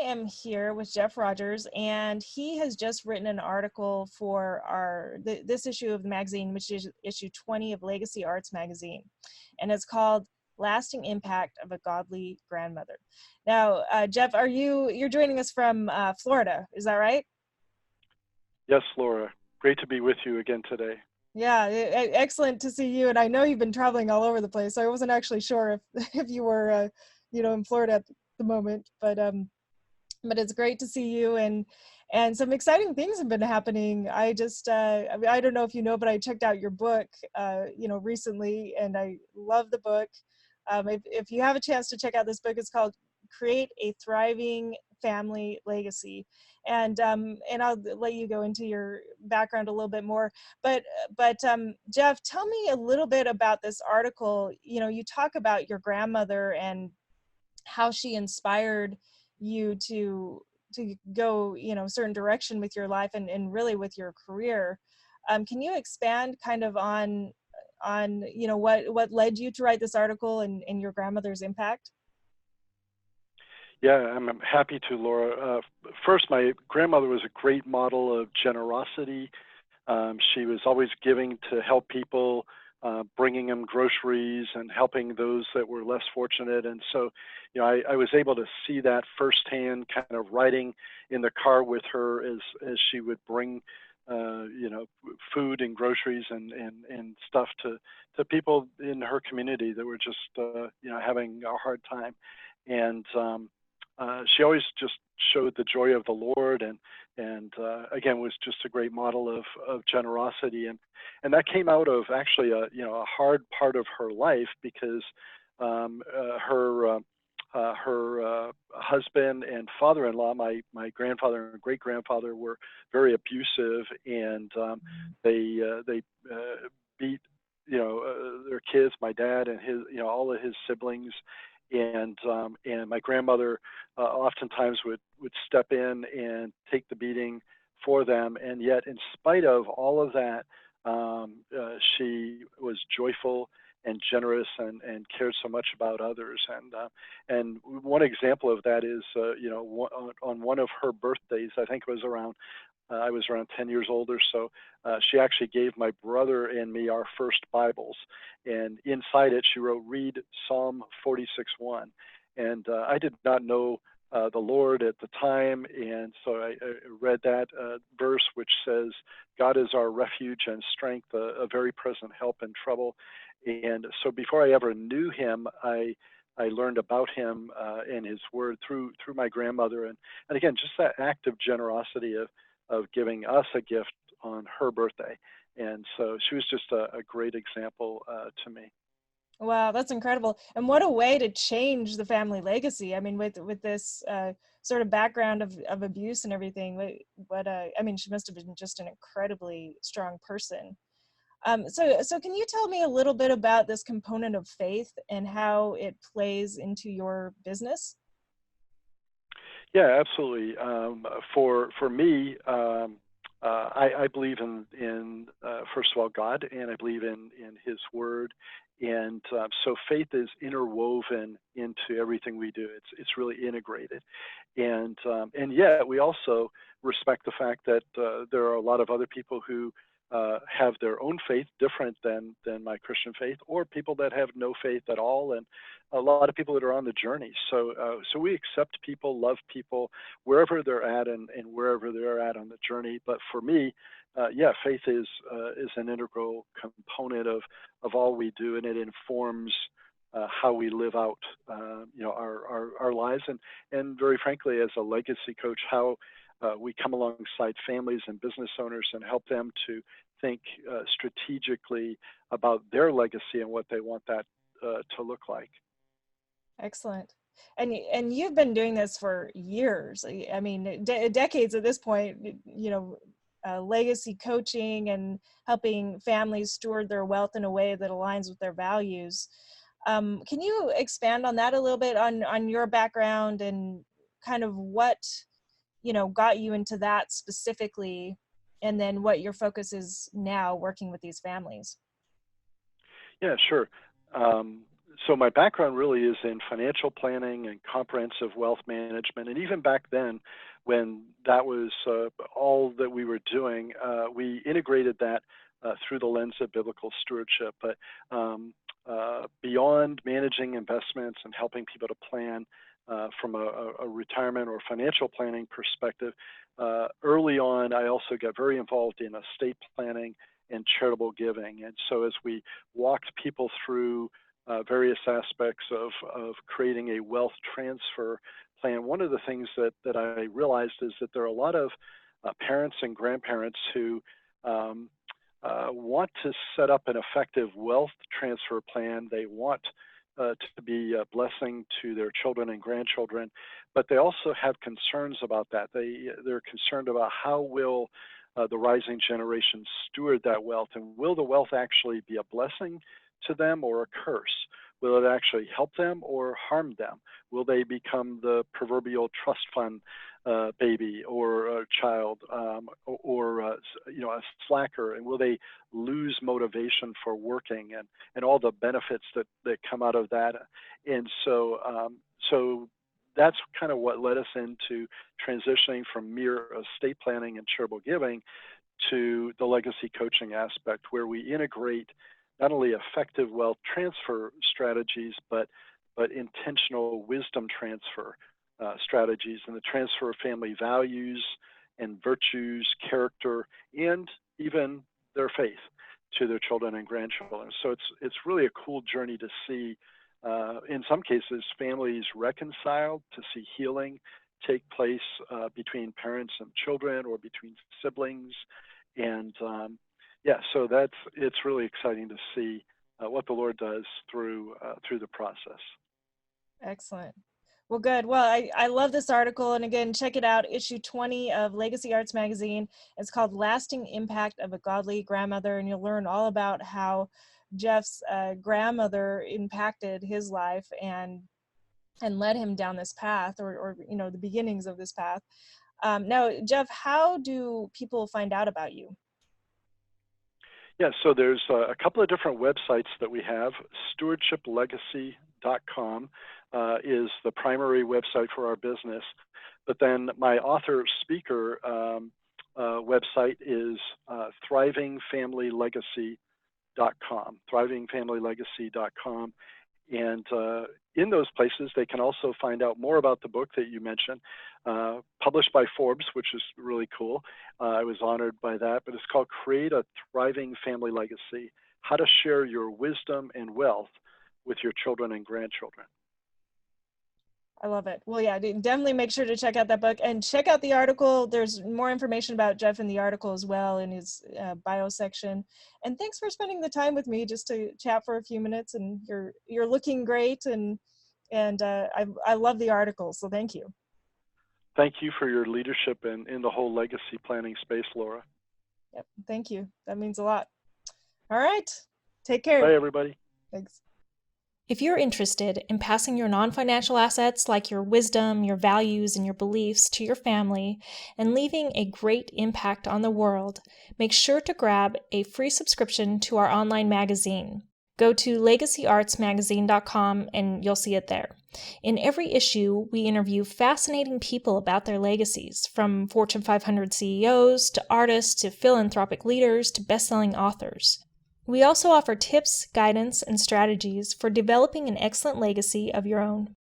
am here with Jeff Rogers, and he has just written an article for this issue of the magazine, which is issue 20 of Legacy Arts magazine, and it's called "Lasting Impact of a Godly Grandmother." Now, Jeff, you're joining us from Florida? Is that right? Yes, Laura. Great to be with you again today. Yeah, excellent to see you. And I know you've been traveling all over the place, so I wasn't actually sure if if you were, in Florida at the moment. But it's great to see you, and some exciting things have been happening. I don't know if you know, but I checked out your book, recently, and I love the book. If you have a chance to check out this book, it's called "Create a Thriving Family Legacy," and I'll let you go into your background a little bit more. But Jeff, tell me a little bit about this article. You talk about your grandmother and how she inspired you to go certain direction with your life and really with your career. Can you expand kind of on what led you to write this article and your grandmother's impact? Yeah, I'm happy to, Laura. First, my grandmother was a great model of generosity. She was always giving to help people, bringing them groceries and helping those that were less fortunate. And so, I was able to see that firsthand, kind of riding in the car with her as she would bring, food and groceries and stuff to people in her community that were just, having a hard time. And she always just showed the joy of the Lord, and again was just a great model of generosity, and that came out of actually a hard part of her life because her husband and father-in-law, my grandfather and great grandfather, were very abusive, and they beat their kids, my dad and his all of his siblings, and my grandmother oftentimes would step in and take the beating for them, and yet in spite of all of that, she was joyful and generous and cared so much about others. And one example of that is on one of her birthdays, I think it was around I was around 10 years old or so. She actually gave my brother and me our first Bibles, and inside it she wrote, "Read Psalm 46:1." And I did not know the Lord at the time, and so I read that verse, which says, "God is our refuge and strength, a very present help in trouble." And so before I ever knew him, I learned about him and his word through my grandmother, and again, just that act of generosity of giving us a gift on her birthday. And so she was just a great example to me. Wow, that's incredible. And what a way to change the family legacy. I mean, with this sort of background of abuse and everything, I mean, she must have been just an incredibly strong person. So can you tell me a little bit about this component of faith and how it plays into your business? Yeah, absolutely. For me, I believe in first of all God, and I believe in His Word, and so faith is interwoven into everything we do. It's really integrated, and yet we also respect the fact that there are a lot of other people who have their own faith different than my Christian faith, or people that have no faith at all, and a lot of people that are on the journey. So we accept people, love people wherever they're at, and wherever they're at on the journey. But for me, yeah, faith is an integral component of all we do, and it informs how we live out our lives, and very frankly, as a legacy coach, how we come alongside families and business owners and help them to think strategically about their legacy and what they want that to look like. Excellent. And you've been doing this for years. I mean, decades at this point, legacy coaching and helping families steward their wealth in a way that aligns with their values. Can you expand on that a little bit, on your background and kind of what, got you into that specifically, and then what your focus is now working with these families? Yeah, sure. Um, so my background really is in financial planning and comprehensive wealth management. And even back then, when that was all that we were doing, we integrated that through the lens of biblical stewardship. But beyond managing investments and helping people to plan from a retirement or financial planning perspective, early on, I also got very involved in estate planning and charitable giving. And so as we walked people through various aspects of creating a wealth transfer plan, one of the things that I realized is that there are a lot of parents and grandparents who want to set up an effective wealth transfer plan. They want to be a blessing to their children and grandchildren, but they also have concerns about that. They're concerned about how will the rising generation steward that wealth, and will the wealth actually be a blessing to them or a curse? Will it actually help them or harm them? Will they become the proverbial trust fund baby or a child, or a slacker? And will they lose motivation for working and all the benefits that come out of that? And so that's kind of what led us into transitioning from mere estate planning and charitable giving to the legacy coaching aspect, where we integrate not only effective wealth transfer strategies, but intentional wisdom transfer strategies, and the transfer of family values and virtues, character, and even their faith to their children and grandchildren. So it's really a cool journey to see, in some cases, families reconciled, to see healing take place between parents and children or between siblings. And so it's really exciting to see what the Lord does through the process. Excellent. Well, good. Well, I love this article. And again, check it out. Issue 20 of Legacy Arts Magazine. It's called Lasting Impact of a Godly Grandmother. And you'll learn all about how Jeff's grandmother impacted his life and led him down this path, or the beginnings of this path. Now, Jeff, how do people find out about you? Yeah, so there's a couple of different websites that we have. Stewardshiplegacy.com is the primary website for our business. But then my author speaker website is thrivingfamilylegacy.com, thrivingfamilylegacy.com. And in those places, they can also find out more about the book that you mentioned, published by Forbes, which is really cool. I was honored by that, but it's called Create a Thriving Family Legacy: How to Share Your Wisdom and Wealth with Your Children and Grandchildren. I love it. Well, yeah, definitely make sure to check out that book and check out the article. There's more information about Jeff in the article as well, in his bio section. And thanks for spending the time with me just to chat for a few minutes. And you're looking great, and I love the article. So thank you. Thank you for your leadership in the whole legacy planning space, Laura. Yep, thank you. That means a lot. All right, take care. Bye, everybody. Thanks. If you're interested in passing your non-financial assets like your wisdom, your values, and your beliefs to your family and leaving a great impact on the world, make sure to grab a free subscription to our online magazine. Go to legacyartsmagazine.com and you'll see it there. In every issue, we interview fascinating people about their legacies, from Fortune 500 CEOs to artists to philanthropic leaders to best-selling authors. We also offer tips, guidance, and strategies for developing an excellent legacy of your own.